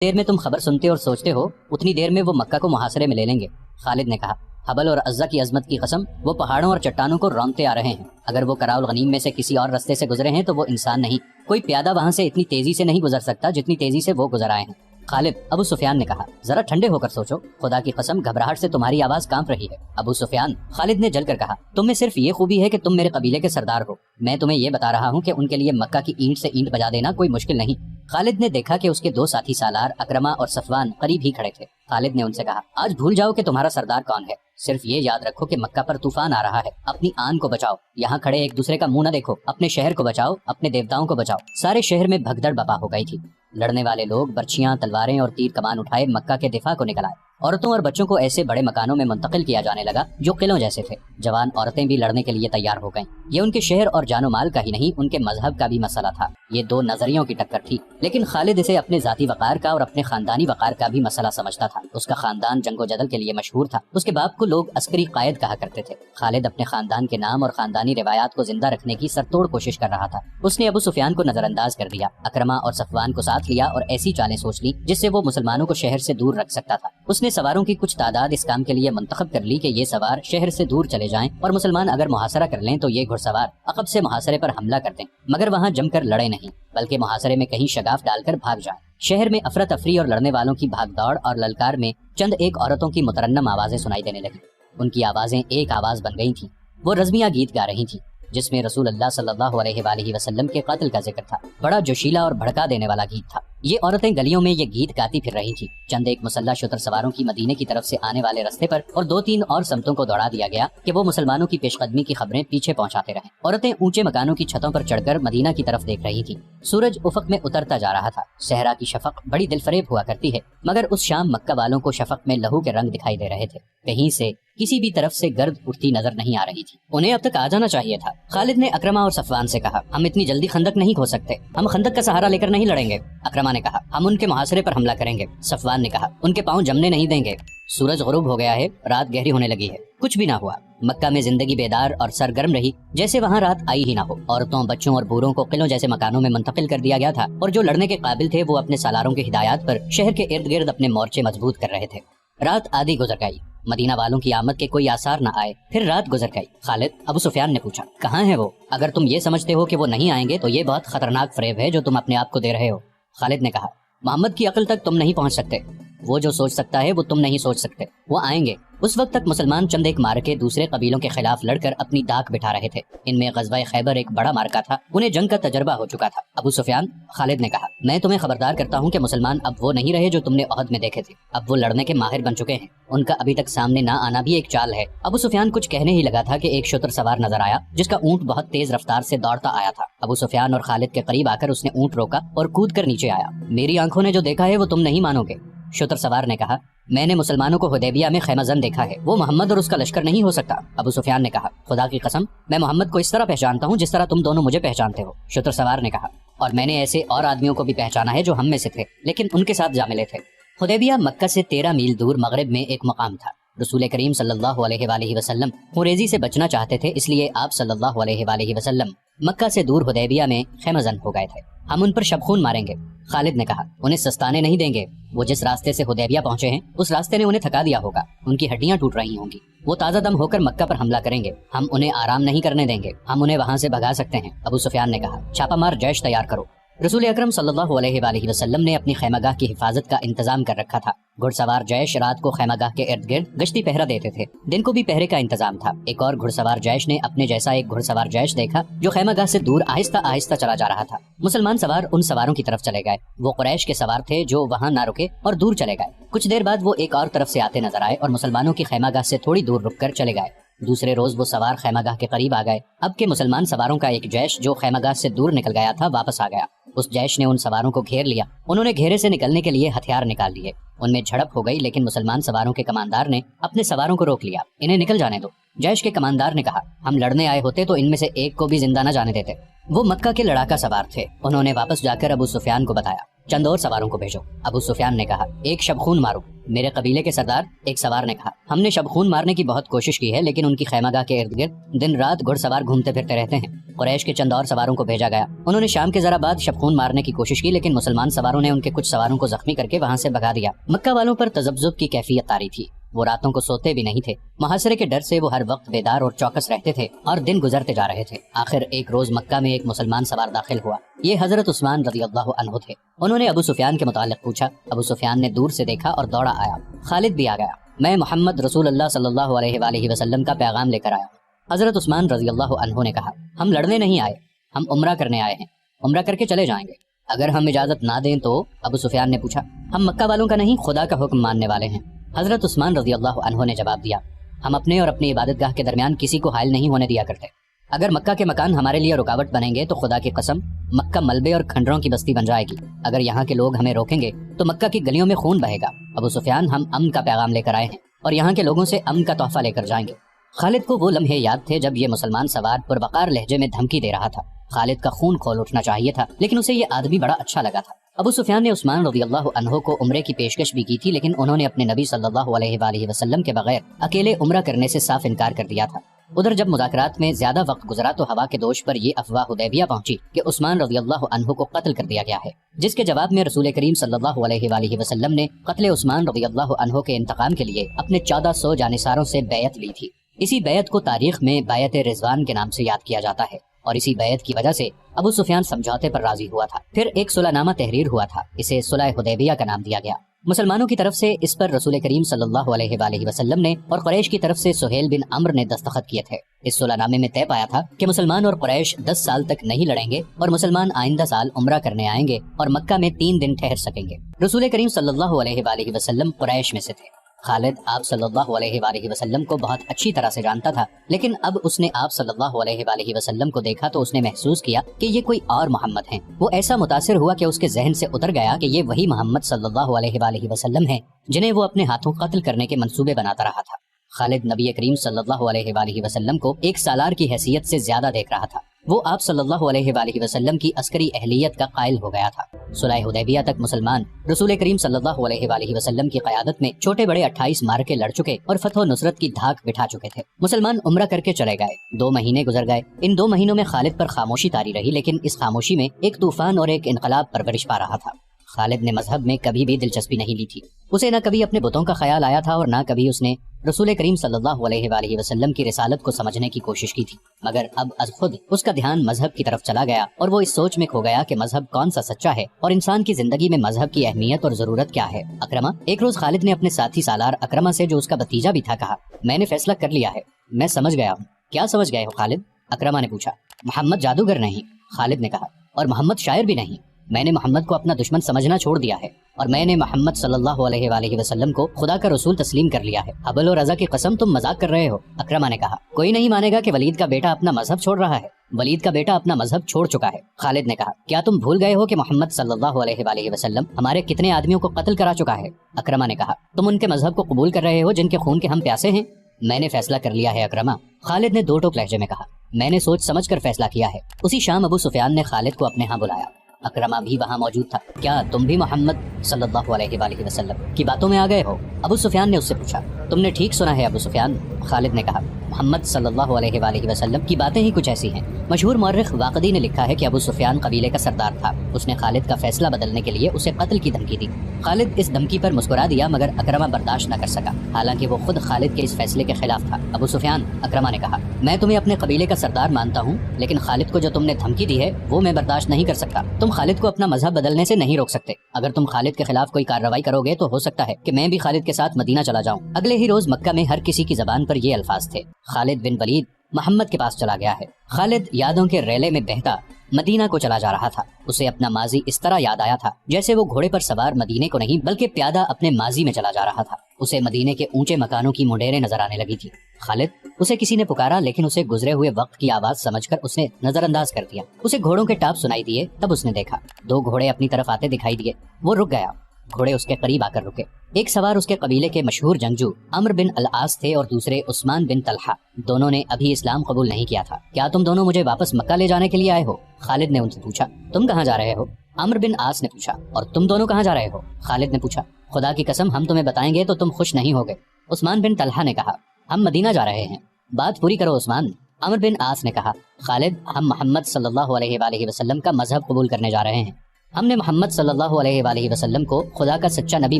دیر میں تم خبر سنتے اور سوچتے ہو اتنی دیر میں وہ مکہ کو محاصرے میں لے لیں گے۔ خالد نے کہا، حبل اور عزہ کی عظمت کی قسم، وہ پہاڑوں اور چٹانوں کو رونتے آ رہے ہیں۔ اگر وہ کراؤ الغنیم میں سے کسی اور رستے سے گزرے ہیں تو وہ انسان نہیں، کوئی پیادہ وہاں سے اتنی تیزی سے نہیں گزر سکتا جتنی تیزی سے وہ گزر آئے ہیں۔ خالد، ابو سفیان نے کہا، ذرا ٹھنڈے ہو کر سوچو، خدا کی قسم گھبراہٹ سے تمہاری آواز کانپ رہی ہے۔ ابو سفیان، خالد نے جل کر کہا، تم میں صرف یہ خوبی ہے کہ تم میرے قبیلے کے سردار ہو، میں تمہیں یہ بتا رہا ہوں کہ ان کے لیے مکہ کی اینٹ سے اینٹ بجا دینا کوئی مشکل نہیں۔ خالد نے دیکھا کہ اس کے دو ساتھی سالار اکرمہ اور صفوان قریب ہی کھڑے تھے۔ خالد نے ان سے کہا، آج بھول جاؤ کہ تمہارا سردار کون ہے، صرف یہ یاد رکھو کہ مکہ پر طوفان آ رہا ہے، اپنی آن کو بچاؤ، یہاں کھڑے ایک دوسرے کا منہ نہ دیکھو، اپنے شہر کو بچاؤ، اپنے دیوتاؤں کو بچاؤ۔ سارے شہر میں بھگدڑ بپا ہو گئی تھی۔ لڑنے والے لوگ برچیاں، تلواریں اور تیر کمان اٹھائے مکہ کے دفاع کو نکل آئے۔ عورتوں اور بچوں کو ایسے بڑے مکانوں میں منتقل کیا جانے لگا جو قلعوں جیسے تھے۔ جوان عورتیں بھی لڑنے کے لیے تیار ہو گئیں۔ یہ ان کے شہر اور جان و مال کا ہی نہیں، ان کے مذہب کا بھی مسئلہ تھا۔ یہ دو نظریوں کی ٹکر تھی، لیکن خالد اسے اپنے ذاتی وقار کا اور اپنے خاندانی وقار کا بھی مسئلہ سمجھتا تھا۔ اس کا خاندان جنگ و جدل کے لیے مشہور تھا، اس کے باپ کو لوگ عسکری قائد کہا کرتے تھے۔ خالد اپنے خاندان کے نام اور خاندانی روایات کو زندہ رکھنے کی سرتوڑ کوشش کر رہا تھا۔ اس نے ابو سفیان کو نظر انداز کر دیا، اکرمہ اور صفوان کو ساتھ لیا اور ایسی چالیں سوچ لی جس سے وہ مسلمانوں کو شہر سے دور رکھ سکتا تھا۔ اس نے سواروں کی کچھ تعداد اس کام کے لیے منتخب کر لی کہ یہ سوار شہر سے دور چلے جائیں اور مسلمان اگر محاصرہ کر لیں تو یہ گھڑ سوار عقب سے محاصرے پر حملہ کر دیں، مگر وہاں جم کر لڑے نہیں بلکہ محاصرے میں کہیں شگاف ڈال کر بھاگ جائیں۔ شہر میں افراتفری اور لڑنے والوں کی بھاگ دوڑ اور للکار میں چند ایک عورتوں کی مترنم آوازیں سنائی دینے لگیں۔ ان کی آوازیں ایک آواز بن گئی تھیں، وہ رزمیہ گیت گا رہی تھیں جس میں رسول اللہ صلی اللہ علیہ وآلہ وسلم کے قاتل کا ذکر تھا۔ بڑا جوشیلا اور بھڑکا دینے والا گیت تھا۔ یہ عورتیں گلیوں میں یہ گیت گاتی پھر رہی تھیں۔ چند ایک مسلح شتر سواروں کی مدینے کی طرف سے آنے والے رستے پر اور دو تین اور سمتوں کو دوڑا دیا گیا کہ وہ مسلمانوں کی پیش قدمی کی خبریں پیچھے پہنچاتے رہیں۔ عورتیں اونچے مکانوں کی چھتوں پر چڑھ کر مدینہ کی طرف دیکھ رہی تھیں۔ سورج افق میں اترتا جا رہا تھا۔ صحرا کی شفق بڑی دل فریب ہوا کرتی ہے، مگر اس شام مکہ والوں کو شفق میں لہو کے رنگ دکھائی دے رہے تھے۔ کہیں سے کسی بھی طرف سے گرد اٹھتی نظر نہیں آ رہی تھی۔ انہیں اب تک آ جانا چاہیے تھا۔ خالد نے اکرمہ اور صفوان سے کہا، ہم اتنی جلدی خندق نہیں کھود سکتے، ہم خندق کا سہارا لے کر نہیں لڑیں گے۔ اکرمہ نے کہا، ہم ان کے محاصرے پر حملہ کریں گے۔ صفوان نے کہا، ان کے پاؤں جمنے نہیں دیں گے۔ سورج غروب ہو گیا ہے، رات گہری ہونے لگی ہے، کچھ بھی نہ ہوا۔ مکہ میں زندگی بیدار اور سرگرم رہی جیسے وہاں رات آئی ہی نہ ہو۔ عورتوں، بچوں اور بوڑھوں کو قلعوں جیسے مکانوں میں منتقل کر دیا گیا تھا، اور جو لڑنے کے قابل تھے وہ اپنے سالاروں کی ہدایات پر شہر کے ارد گرد اپنے مورچے مضبوط کر رہے تھے۔ رات آدھی گزر گئی، مدینہ والوں کی آمد کے کوئی آثار نہ آئے۔ پھر رات گزر گئی۔ خالد، ابو سفیان نے پوچھا، کہاں ہے وہ؟ اگر تم یہ سمجھتے ہو کہ وہ نہیں آئیں گے تو یہ بہت خطرناک فریب ہے جو تم اپنے آپ کو دے رہے ہو۔ خالد نے کہا، محمد کی عقل تک تم نہیں پہنچ سکتے، وہ جو سوچ سکتا ہے وہ تم نہیں سوچ سکتے۔ وہ آئیں گے۔ اس وقت تک مسلمان چند ایک مارکے دوسرے قبیلوں کے خلاف لڑ کر اپنی داغ بٹھا رہے تھے۔ ان میں غزوہ خیبر ایک بڑا مارکا تھا، انہیں جنگ کا تجربہ ہو چکا تھا۔ ابو سفیان، خالد نے کہا، میں تمہیں خبردار کرتا ہوں کہ مسلمان اب وہ نہیں رہے جو تم نے عہد میں دیکھے تھے۔ اب وہ لڑنے کے ماہر بن چکے ہیں، ان کا ابھی تک سامنے نہ آنا بھی ایک چال ہے۔ ابو سفیان کچھ کہنے ہی لگا تھا کہ ایک شتر سوار نظر آیا جس کا اونٹ بہت تیز رفتار سے دوڑتا آیا تھا۔ ابو سفیان اور خالد کے قریب آ کر اس نے اونٹ روکا اور کود کر نیچے آیا۔ میری آنکھوں نے جو دیکھا ہے وہ تم نہیں مانو گے۔ شتر سوار نے کہا، میں نے مسلمانوں کو حدیبیہ میں خیمہ زن دیکھا ہے، وہ محمد اور اس کا لشکر نہیں ہو سکتا۔ ابو سفیان نے کہا، خدا کی قسم میں محمد کو اس طرح پہچانتا ہوں جس طرح تم دونوں مجھے پہچانتے ہو۔ شتر سوار نے کہا، اور میں نے ایسے اور آدمیوں کو بھی پہچانا ہے جو ہم میں سے تھے لیکن ان کے ساتھ جا ملے تھے۔ حدیبیہ مکہ سے 13 میل دور مغرب میں ایک مقام تھا۔ رسول کریم صلی اللہ علیہ وآلہ وسلم خوریزی سے بچنا چاہتے تھے، اس لیے آپ صلی اللہ علیہ وآلہ وسلم مکہ سے دور حدیبیہ میں خیمہ زن ہو گئے تھے۔ ہم ان پر شبخون ماریں گے۔ خالد نے کہا، انہیں سستانے نہیں دیں گے، وہ جس راستے سے حدیبیہ پہنچے ہیں اس راستے نے انہیں تھکا دیا ہوگا، ان کی ہڈیاں ٹوٹ رہی ہوں گی، وہ تازہ دم ہو کر مکہ پر حملہ کریں گے، ہم انہیں آرام نہیں کرنے دیں گے، ہم انہیں وہاں سے بھگا سکتے ہیں۔ ابو سفیان نے کہا، چھاپا مار جیش تیار کرو۔ رسول اکرم صلی اللہ علیہ وآلہ وسلم نے اپنی خیمہ گاہ کی حفاظت کا انتظام کر رکھا تھا۔ گھڑ سوار جیش رات کو خیمہ گاہ کے ارد گرد گشتی پہرا دیتے تھے، دن کو بھی پہرے کا انتظام تھا۔ ایک اور گھڑ سوار جیش نے اپنے جیسا ایک گھڑ سوار جیش دیکھا جو خیمہ گاہ سے دور آہستہ آہستہ چلا جا رہا تھا۔ مسلمان سوار ان سواروں کی طرف چلے گئے، وہ قریش کے سوار تھے جو وہاں نہ رکے اور دور چلے گئے۔ کچھ دیر بعد وہ ایک اور طرف سے آتے نظر آئے اور مسلمانوں کی خیمہ گاہ سے تھوڑی دور رک کر چلے گئے۔ دوسرے روز وہ سوار خیمہ گاہ کے قریب آ گئے۔ اب کے مسلمان سواروں کا ایک جیش جو خیمہ گاہ سے دور نکل گیا تھا واپس آ گیا۔ اس جیش نے ان سواروں کو گھیر لیا، انہوں نے گھیرے سے نکلنے کے لیے ہتھیار نکال لیے۔ ان میں جھڑپ ہو گئی لیکن مسلمان سواروں کے کماندار نے اپنے سواروں کو روک لیا، انہیں نکل جانے دو۔ جیش کے کماندار نے کہا، ہم لڑنے آئے ہوتے تو ان میں سے ایک کو بھی زندہ نہ جانے دیتے۔ وہ مکہ کے لڑاکا سوار تھے، انہوں نے واپس جا کر ابو سفیان کو بتایا۔ چند اور سواروں کو بھیجو۔ ابو سفیان نے کہا ایک شبخون مارو۔ میرے قبیلے کے سردار ایک سوار نے کہا ہم نے شبخون مارنے کی بہت کوشش کی ہے لیکن ان کی خیمہ گاہ کے ارد گرد دن رات گھڑ سوار گھومتے پھرتے رہتے ہیں۔ قریش کے چند اور سواروں کو بھیجا گیا، انہوں نے شام کے ذرا بعد شبخون مارنے کی کوشش کی لیکن مسلمان سواروں نے ان کے کچھ سواروں کو زخمی کر کے وہاں سے بھگا دیا۔ مکہ والوں پر تذبذب کی کیفیت طاری تھی، وہ راتوں کو سوتے بھی نہیں تھے، محاصرے کے ڈر سے وہ ہر وقت بیدار اور چوکس رہتے تھے اور دن گزرتے جا رہے تھے۔ آخر ایک روز مکہ میں ایک مسلمان سوار داخل ہوا، یہ حضرت عثمان رضی اللہ عنہ تھے۔ انہوں نے ابو سفیان کے متعلق پوچھا، ابو سفیان نے دور سے دیکھا اور دوڑا آیا۔ خالد بھی آ گیا، میں محمد رسول اللہ صلی اللہ علیہ وآلہ وسلم کا پیغام لے کر آیا۔ حضرت عثمان رضی اللہ عنہ نے کہا ہم لڑنے نہیں آئے، ہم عمرہ کرنے آئے ہیں، عمرہ کر کے چلے جائیں گے، اگر ہم اجازت نہ دیں تو؟ ابو سفیان نے پوچھا ہم مکہ والوں کا نہیں خدا کا حکم ماننے والے ہیں۔ حضرت عثمان رضی اللہ عنہ نے جواب دیا ہم اپنے اور اپنی عبادت گاہ کے درمیان کسی کو حائل نہیں ہونے دیا کرتے، اگر مکہ کے مکان ہمارے لیے رکاوٹ بنیں گے تو خدا کی قسم مکہ ملبے اور کھنڈروں کی بستی بن جائے گی، اگر یہاں کے لوگ ہمیں روکیں گے تو مکہ کی گلیوں میں خون بہے گا۔ ابو سفیان ہم امن کا پیغام لے کر آئے ہیں اور یہاں کے لوگوں سے امن کا تحفہ لے کر جائیں گے۔ خالد کو وہ لمحے یاد تھے جب یہ مسلمان سوار پروقار لہجے میں دھمکی دے رہا تھا۔ خالد کا خون کھول اٹھنا چاہیے تھا لیکن اسے یہ آدمی بڑا اچھا لگا تھا۔ ابو سفیان نے عثمان رضی اللہ عنہ کو عمرے کی پیشکش بھی کی تھی لیکن انہوں نے اپنے نبی صلی اللہ علیہ وآلہ وسلم کے بغیر اکیلے عمرہ کرنے سے صاف انکار کر دیا تھا۔ ادھر جب مذاکرات میں زیادہ وقت گزرا تو ہوا کے دوش پر یہ افواہ حدیبیہ پہنچی کہ عثمان رضی اللہ عنہ کو قتل کر دیا گیا ہے، جس کے جواب میں رسول کریم صلی اللہ علیہ وآلہ وسلم نے قتل عثمان رضی اللہ عنہ کے انتقام کے لیے اپنے 1400 جانثاروں سے بیعت لی تھی۔ اسی بیعت کو تاریخ میں بیعت رضوان کے نام سے یاد کیا جاتا ہے اور اسی بیعت کی وجہ سے ابو سفیان سمجھوتے پر راضی ہوا تھا۔ پھر ایک صلح نامہ تحریر ہوا تھا، اسے صلح حدیبیہ کا نام دیا گیا۔ مسلمانوں کی طرف سے اس پر رسول کریم صلی اللہ علیہ وآلہ وسلم نے اور قریش کی طرف سے سہیل بن عمرو نے دستخط کیے تھے۔ اس صلح نامے میں طے پایا تھا کہ مسلمان اور قریش 10 سال تک نہیں لڑیں گے اور مسلمان آئندہ سال عمرہ کرنے آئیں گے اور مکہ میں 3 دن ٹھہر سکیں گے۔ رسول کریم صلی اللہ علیہ وآلہ وسلم قریش میں سے تھے۔ خالد آپ صلی اللہ علیہ وآلہ وسلم کو بہت اچھی طرح سے جانتا تھا لیکن اب اس نے آپ صلی اللہ علیہ وآلہ وسلم کو دیکھا تو اس نے محسوس کیا کہ یہ کوئی اور محمد ہیں۔ وہ ایسا متاثر ہوا کہ اس کے ذہن سے اتر گیا کہ یہ وہی محمد صلی اللہ علیہ وآلہ وسلم ہیں جنہیں وہ اپنے ہاتھوں قتل کرنے کے منصوبے بناتا رہا تھا۔ خالد نبی کریم صلی اللہ علیہ وآلہ وسلم کو ایک سالار کی حیثیت سے زیادہ دیکھ رہا تھا۔ وہ آپ صلی اللہ علیہ وآلہ وسلم کی عسکری اہلیت کا قائل ہو گیا تھا۔ صلح حدیبیہ تک مسلمان رسول کریم صلی اللہ علیہ وآلہ وسلم کی قیادت میں چھوٹے بڑے 28 معرکے لڑ چکے اور فتح و نصرت کی دھاک بٹھا چکے تھے۔ مسلمان عمرہ کر کے چلے گئے، 2 مہینے گزر گئے۔ ان 2 مہینوں میں خالد پر خاموشی طاری رہی لیکن اس خاموشی میں ایک طوفان اور ایک انقلاب پرورش پا رہا تھا۔ خالد نے مذہب میں کبھی بھی دلچسپی نہیں لی تھی، اسے نہ کبھی اپنے بتوں کا خیال آیا تھا اور نہ کبھی اس نے رسول کریم صلی اللہ علیہ وآلہ وسلم کی رسالت کو سمجھنے کی کوشش کی تھی، مگر اب از خود اس کا دھیان مذہب کی طرف چلا گیا اور وہ اس سوچ میں کھو گیا کہ مذہب کون سا سچا ہے اور انسان کی زندگی میں مذہب کی اہمیت اور ضرورت کیا ہے۔ اکرمہ، ایک روز خالد نے اپنے ساتھی سالار اکرمہ سے جو اس کا بھتیجا بھی تھا کہا میں نے فیصلہ کر لیا ہے، میں سمجھ گیا ہوں۔ کیا سمجھ گئے ہو خالد؟ اکرمہ نے پوچھا۔ محمد جادوگر نہیں، خالد نے کہا، اور محمد شاعر بھی نہیں، میں نے محمد کو اپنا دشمن سمجھنا چھوڑ دیا ہے اور میں نے محمد صلی اللہ علیہ وآلہ وسلم کو خدا کا رسول تسلیم کر لیا ہے۔ حبل اور عزا کی قسم تم مذاق کر رہے ہو، اکرمہ نے کہا۔ کوئی نہیں مانے گا کہ ولید کا بیٹا اپنا مذہب چھوڑ رہا ہے، ولید کا بیٹا اپنا مذہب چھوڑ چکا ہے۔ خالد نے کہا کیا تم بھول گئے ہو کہ محمد صلی اللہ علیہ وآلہ وسلم ہمارے کتنے آدمیوں کو قتل کرا چکا ہے؟ اکرمہ نے کہا تم ان کے مذہب کو قبول کر رہے ہو جن کے خون کے ہم پیاسے ہیں؟ میں نے فیصلہ کر لیا ہے اکرمہ، خالد نے 2 ٹوک لہجے میں کہا۔ میں نے سوچ سمجھ کر فیصلہ کیا ہے۔ اسی شام ابو سفیان نے خالد کو اپنے ہاں بلایا، اکرمہ بھی وہاں موجود تھا۔ کیا تم بھی محمد صلی اللہ علیہ وآلہ وسلم کی باتوں میں آ گئے ہو؟ ابو سفیان نے اس سے پوچھا۔ تم نے ٹھیک سنا ہے ابو سفیان، خالد نے کہا، محمد صلی اللہ علیہ وآلہ وسلم کی باتیں ہی کچھ ایسی ہیں۔ مشہور مورخ واقدی نے لکھا ہے کہ ابو سفیان قبیلے کا سردار تھا، اس نے خالد کا فیصلہ بدلنے کے لیے اسے قتل کی دھمکی دی۔ خالد اس دھمکی پر مسکرا دیا مگر اکرمہ برداشت نہ کر سکا، حالانکہ وہ خود خالد کے اس فیصلے کے خلاف تھا۔ ابو سفیان، اکرمہ نے کہا، میں تمہیں اپنے قبیلے کا سردار مانتا ہوں لیکن خالد کو جو تم نے دھمکی دی ہے وہ میں برداشت نہیں کر سکتا۔ تم خالد کو اپنا مذہب بدلنے سے نہیں روک سکتے، اگر تم خالد کے خلاف کوئی کارروائی کرو گے تو ہو سکتا ہے کہ میں بھی خالد کے ساتھ مدینہ چلا جاؤں۔ اگلے ہی روز مکہ میں ہر کسی کی زبان پر یہ الفاظ تھے، خالد بن ولید محمد کے پاس چلا گیا ہے۔ خالد یادوں کے ریلے میں بہتا مدینہ کو چلا جا رہا تھا، اسے اپنا ماضی اس طرح یاد آیا تھا جیسے وہ گھوڑے پر سوار مدینے کو نہیں بلکہ پیادہ اپنے ماضی میں چلا جا رہا تھا۔ اسے مدینے کے اونچے مکانوں کی منڈیریں نظر آنے لگی تھی۔ خالد، اسے کسی نے پکارا لیکن اسے گزرے ہوئے وقت کی آواز سمجھ کر اس نے نظر انداز کر دیا۔ اسے گھوڑوں کے ٹاپ سنائی دیے، تب اس نے دیکھا 2 گھوڑے اپنی طرف آتے دکھائی دیے۔ وہ رک گیا، گھوڑے اس کے قریب آ کر رکے۔ ایک سوار اس کے قبیلے کے مشہور جنگجو عمرو بن العاص تھے اور دوسرے عثمان بن طلحہ، دونوں نے ابھی اسلام قبول نہیں کیا تھا۔ کیا تم دونوں مجھے واپس مکہ لے جانے کے لیے آئے ہو؟ خالد نے ان سے پوچھا۔ تم کہاں جا رہے ہو؟ عمرو بن عاص نے پوچھا۔ اور تم دونوں کہاں جا رہے ہو؟ خالد نے پوچھا۔ خدا کی قسم ہم تمہیں بتائیں گے تو تم خوش نہیں ہوگے، عثمان بن طلحہ نے کہا۔ ہم مدینہ جا رہے ہیں، بات پوری کرو عثمان، عمرو بن عاص نے کہا۔ خالد، ہم محمد صلی اللہ علیہ وآلہ وسلم کا مذہب قبول کرنے جا رہے ہیں، ہم نے محمد صلی اللہ علیہ وآلہ وسلم کو خدا کا سچا نبی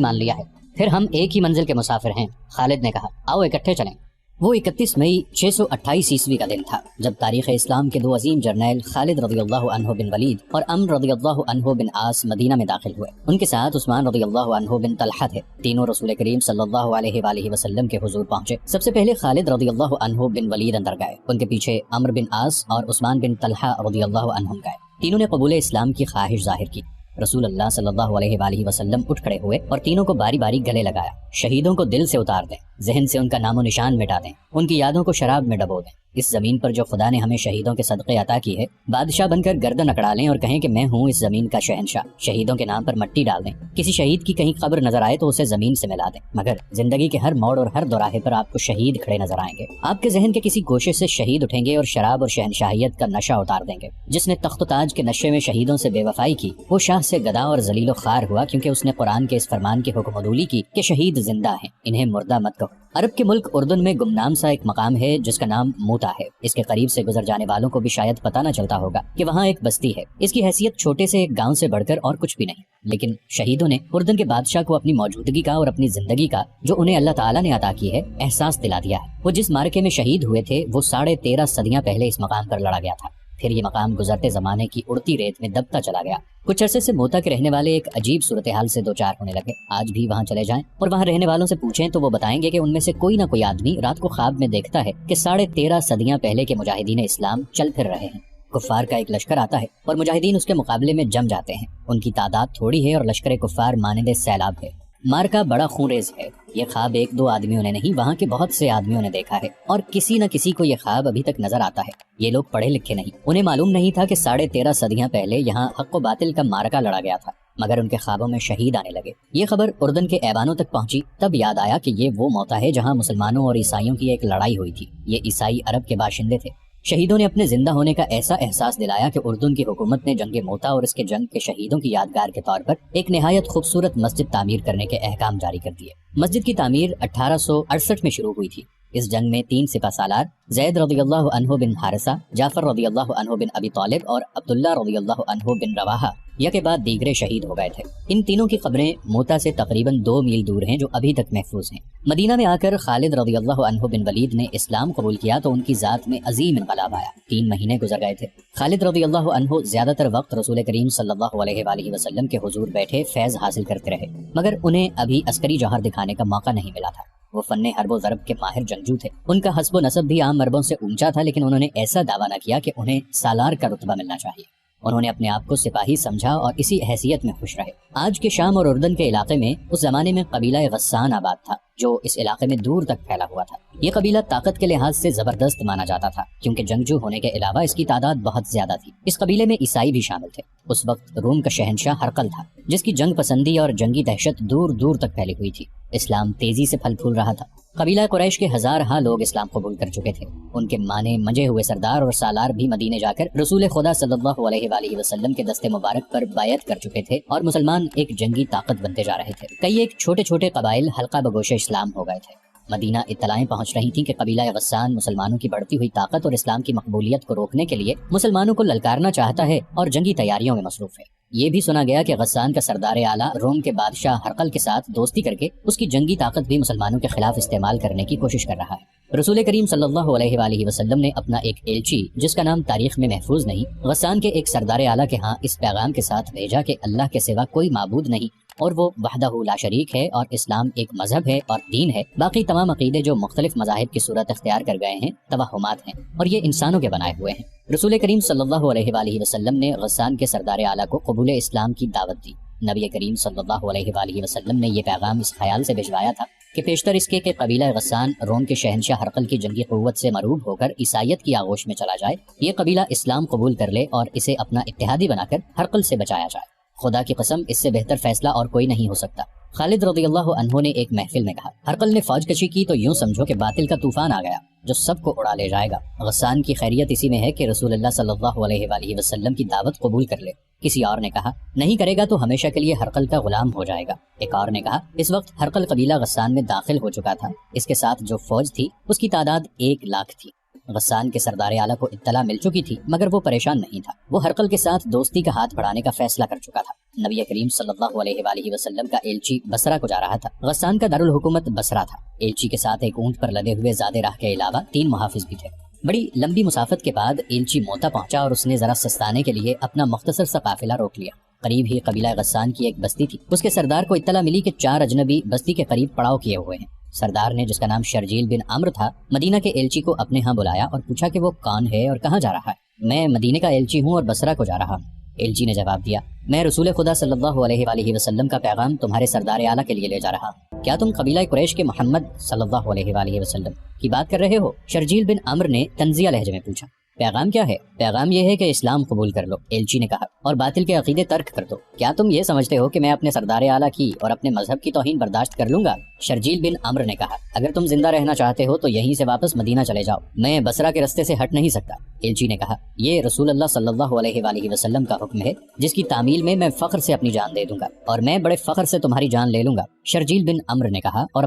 مان لیا ہے، پھر ہم ایک ہی منزل کے مسافر ہیں۔ خالد نے کہا، آؤ اکٹھے چلیں۔ وہ 31 مئی 628 عیسوی کا دن تھا جب تاریخ اسلام کے دو عظیم جرنیل خالد رضی اللہ عنہ بن ولید اور عمرو رضی اللہ عنہ بن عاص مدینہ میں داخل ہوئے۔ ان کے ساتھ عثمان رضی اللہ عنہ بن طلحہ تھے۔ تینوں رسول کریم صلی اللہ علیہ وآلہ وسلم کے حضور پہنچے۔ سب سے پہلے خالد رضی اللہ عنہ بن ولید اندر گئے، ان کے پیچھے عمرو بن عاص اور عثمان بن طلحہ رضی اللہ عنہم گئے۔ تینوں نے قبول اسلام کی خواہش ظاہر کی۔ رسول اللہ صلی اللہ علیہ وآلہ وسلم اٹھ کھڑے ہوئے اور تینوں کو باری باری گلے لگایا۔ شہیدوں کو دل سے اتار دیں، ذہن سے ان کا نام و نشان مٹا دیں، ان کی یادوں کو شراب میں ڈبو دیں۔ اس زمین پر جو خدا نے ہمیں شہیدوں کے صدقے عطا کی ہے، بادشاہ بن کر گردن اکڑا لیں اور کہیں کہ میں ہوں اس زمین کا شہنشاہ۔ شہیدوں کے نام پر مٹی ڈال دیں، کسی شہید کی کہیں قبر نظر آئے تو اسے زمین سے ملا دیں، مگر زندگی کے ہر موڑ اور ہر دوراہے پر آپ کو شہید کھڑے نظر آئیں گے۔ آپ کے ذہن کے کسی گوشے سے شہید اٹھیں گے اور شراب اور شہنشاہیت کا نشہ اتار دیں گے۔ جس نے تخت و تاج کے نشے میں شہیدوں سے بے وفائی کی، وہ شاہ سے گدا اور ذلیل و خوار ہوا، کیونکہ اس نے قرآن کے اس فرمان کی حکم عدولی کی کہ شہید زندہ ہیں، انہیں مردہ مت کہو۔ عرب کے ملک اردن میں گمنام سا ایک مقام ہے جس کا نام موتا ہے۔ اس کے قریب سے گزر جانے والوں کو بھی شاید پتہ نہ چلتا ہوگا کہ وہاں ایک بستی ہے۔ اس کی حیثیت چھوٹے سے ایک گاؤں سے بڑھ کر اور کچھ بھی نہیں، لیکن شہیدوں نے اردن کے بادشاہ کو اپنی موجودگی کا اور اپنی زندگی کا جو انہیں اللہ تعالیٰ نے عطا کی ہے احساس دلا دیا ہے۔ وہ جس مارکے میں شہید ہوئے تھے وہ 13.5 صدیاں پہلے اس مقام پر لڑا گیا تھا، پھر یہ مقام گزرتے زمانے کی اڑتی ریت میں دبتا چلا گیا۔ کچھ عرصے سے موتا کے رہنے والے ایک عجیب صورتحال سے دوچار ہونے لگے۔ آج بھی وہاں چلے جائیں اور وہاں رہنے والوں سے پوچھیں تو وہ بتائیں گے کہ ان میں سے کوئی نہ کوئی آدمی رات کو خواب میں دیکھتا ہے کہ 13.5 صدیاں پہلے کے مجاہدین اسلام چل پھر رہے ہیں۔ کفار کا ایک لشکر آتا ہے اور مجاہدین اس کے مقابلے میں جم جاتے ہیں۔ ان کی تعداد تھوڑی ہے اور لشکر کفار مانند سیلاب ہے۔ مارکا بڑا خونریز ہے۔ یہ خواب ایک دو آدمیوں نے نہیں، وہاں کے بہت سے آدمیوں نے دیکھا ہے، اور کسی نہ کسی کو یہ خواب ابھی تک نظر آتا ہے۔ یہ لوگ پڑھے لکھے نہیں، انہیں معلوم نہیں تھا کہ 13.5 صدیاں پہلے یہاں حق و باطل کا مارکا لڑا گیا تھا، مگر ان کے خوابوں میں شہید آنے لگے۔ یہ خبر اردن کے ایوانوں تک پہنچی، تب یاد آیا کہ یہ وہ موتا ہے جہاں مسلمانوں اور عیسائیوں کی ایک لڑائی ہوئی تھی۔ یہ عیسائی عرب کے باشندے تھے۔ شہیدوں نے اپنے زندہ ہونے کا ایسا احساس دلایا کہ اردن کی حکومت نے جنگ موتا اور اس کے جنگ کے شہیدوں کی یادگار کے طور پر ایک نہایت خوبصورت مسجد تعمیر کرنے کے احکام جاری کر دیے۔ مسجد کی تعمیر 1868 میں شروع ہوئی تھی۔ اس جنگ میں 3 سپہ سالار زید رضی اللہ عنہ بن حارثہ، جعفر رضی اللہ عنہ بن ابی طالب اور عبداللہ رضی اللہ عنہ بن رواحہ یکے بعد دیگرے شہید ہو گئے تھے۔ ان تینوں کی قبریں موتا سے تقریباً 2 میل دور ہیں، جو ابھی تک محفوظ ہیں۔ مدینہ میں آ کر خالد رضی اللہ عنہ بن ولید نے اسلام قبول کیا تو ان کی ذات میں عظیم انقلاب آیا۔ 3 مہینے گزر گئے تھے۔ خالد رضی اللہ عنہ زیادہ تر وقت رسول کریم صلی اللہ علیہ وآلہ وسلم کے حضور بیٹھے فیض حاصل کرتے رہے، مگر انہیں ابھی عسکری جوہر دکھانے کا موقع نہیں ملا تھا۔ وہ فن حرب و ضرب کے ماہر جنگجو تھے۔ ان کا حسب و نسب بھی عام عربوں سے اونچا تھا، لیکن انہوں نے ایسا دعویٰ نہ کیا کہ انہیں سالار کا رتبہ ملنا چاہیے۔ انہوں نے اپنے آپ کو سپاہی سمجھا اور اسی حیثیت میں خوش رہے۔ آج کے شام اور اردن کے علاقے میں اس زمانے میں قبیلہ غسان آباد تھا، جو اس علاقے میں دور تک پھیلا ہوا تھا۔ یہ قبیلہ طاقت کے لحاظ سے زبردست مانا جاتا تھا، کیونکہ جنگجو ہونے کے علاوہ اس کی تعداد بہت زیادہ تھی۔ اس قبیلے میں عیسائی بھی شامل تھے۔ اس وقت روم کا شہنشاہ ہرقل تھا، جس کی جنگ پسندی اور جنگی دہشت دور دور تک پھیلی ہوئی تھی۔ اسلام تیزی سے پھل پھول رہا تھا۔ قبیلہ قریش کے ہزارہا لوگ اسلام قبول کر چکے تھے۔ ان کے مانے منجے ہوئے سردار اور سالار بھی مدینے جا کر رسول خدا صلی اللہ علیہ وآلہ وسلم کے دست مبارک پر بیعت کر چکے تھے، اور مسلمان ایک جنگی طاقت بنتے جا رہے تھے۔ کئی ایک چھوٹے چھوٹے قبائل حلقہ بگوش اسلام ہو گئے تھے۔ مدینہ اطلاعیں پہنچ رہی تھیں کہ قبیلہ غسان مسلمانوں کی بڑھتی ہوئی طاقت اور اسلام کی مقبولیت کو روکنے کے لیے مسلمانوں کو للکارنا چاہتا ہے اور جنگی تیاریوں میں مصروف ہے۔ یہ بھی سنا گیا کہ غسان کا سردار اعلیٰ روم کے بادشاہ ہرقل کے ساتھ دوستی کر کے اس کی جنگی طاقت بھی مسلمانوں کے خلاف استعمال کرنے کی کوشش کر رہا ہے۔ رسول کریم صلی اللہ علیہ وآلہ وسلم نے اپنا ایک ایلچی، جس کا نام تاریخ میں محفوظ نہیں، غسان کے ایک سردار اعلیٰ کے ہاں اس پیغام کے ساتھ بھیجا کہ اللہ کے سوا کوئی معبود نہیں اور وہ وحدہ لا شریک ہے، اور اسلام ایک مذہب ہے اور دین ہے۔ باقی تمام عقیدے جو مختلف مذاہب کی صورت اختیار کر گئے ہیں توہمات ہیں، اور یہ انسانوں کے بنائے ہوئے ہیں۔ رسول کریم صلی اللہ علیہ وآلہ وسلم نے غسان کے سردار اعلیٰ کو قبول اسلام کی دعوت دی۔ نبی کریم صلی اللہ علیہ وآلہ وسلم نے یہ پیغام اس خیال سے بھجوایا تھا کہ پیشتر اس کے کہ قبیلہ غسان روم کے شہنشاہ ہرقل کی جنگی قوت سے مرعوب ہو کر عیسائیت کی آغوش میں چلا جائے، یہ قبیلہ اسلام قبول کر لے اور اسے اپنا اتحادی بنا کر ہرقل سے بچایا جائے۔ خدا کی قسم، اس سے بہتر فیصلہ اور کوئی نہیں ہو سکتا۔ خالد رضی اللہ عنہ نے ایک محفل میں کہا، ہرقل نے فوج کشی کی تو یوں سمجھو کہ باطل کا طوفان آ گیا جو سب کو اڑا لے جائے گا۔ غسان کی خیریت اسی میں ہے کہ رسول اللہ صلی اللہ علیہ وآلہ وسلم کی دعوت قبول کر لے۔ کسی اور نے کہا، نہیں کرے گا تو ہمیشہ کے لیے ہرقل کا غلام ہو جائے گا۔ ایک اور نے کہا، اس وقت ہرقل قبیلہ غسان میں داخل ہو چکا تھا، اس کے ساتھ جو فوج تھی اس کی تعداد 1,00,000 تھی۔ غسان کے سردار اعلیٰ کو اطلاع مل چکی تھی مگر وہ پریشان نہیں تھا، وہ ہرقل کے ساتھ دوستی کا ہاتھ بڑھانے کا فیصلہ کر چکا تھا۔ نبی کریم صلی اللہ علیہ وآلہ وسلم کا ایلچی بصرہ کو جا رہا تھا۔ غسان کا دارالحکومت بصرہ تھا۔ ایلچی کے ساتھ ایک اونٹ پر لدے ہوئے زیادہ راہ کے علاوہ 3 محافظ بھی تھے۔ بڑی لمبی مسافت کے بعد ایلچی موتا پہنچا اور اس نے ذرا سستانے کے لیے اپنا مختصر سا قافلہ روک لیا۔ قریب ہی قبیلہ غسان کی ایک بستی تھی، اس کے سردار کو اطلاع ملی کہ 4 اجنبی بستی کے قریب پڑاؤ کیے ہوئے ہیں۔ سردار نے، جس کا نام شرجیل بن عمرو تھا، مدینہ کے ایلچی کو اپنے ہاں بلایا اور پوچھا کہ وہ کون ہے اور کہاں جا رہا ہے۔ میں مدینہ کا ایلچی ہوں اور بصرہ کو جا رہا ہوں۔ ایلچی نے جواب دیا، میں رسول خدا صلی اللہ علیہ وآلہ وسلم کا پیغام تمہارے سردار اعلیٰ کے لیے لے جا رہا ہوں۔ کیا تم قبیلہ قریش کے محمد صلی اللہ علیہ وآلہ وسلم کی بات کر رہے ہو؟ شرجیل بن عمرو نے طنزیہ لہجے میں پوچھا۔ پیغام کیا ہے؟ پیغام یہ ہے کہ اسلام قبول کر لو، ایلچی نے کہا، اور باطل کے عقیدے ترک کر دو۔ کیا تم یہ سمجھتے ہو کہ میں اپنے سردار اعلیٰ کی اور اپنے مذہب کی توہین برداشت کر لوں گا؟ شرجیل بن عمرو نے کہا، اگر تم زندہ رہنا چاہتے ہو تو یہیں سے واپس مدینہ چلے جاؤ، میں بصرہ کے رستے سے ہٹ نہیں سکتا۔ ایلچی نے کہا، یہ رسول اللہ صلی اللہ علیہ وآلہ وسلم کا حکم ہے جس کی تعمیل میں فخر سے اپنی جان دے دوں گا، اور میں بڑے فخر سے تمہاری جان لے لوں گا۔ شرجیل بن عمرو نے کہا، اور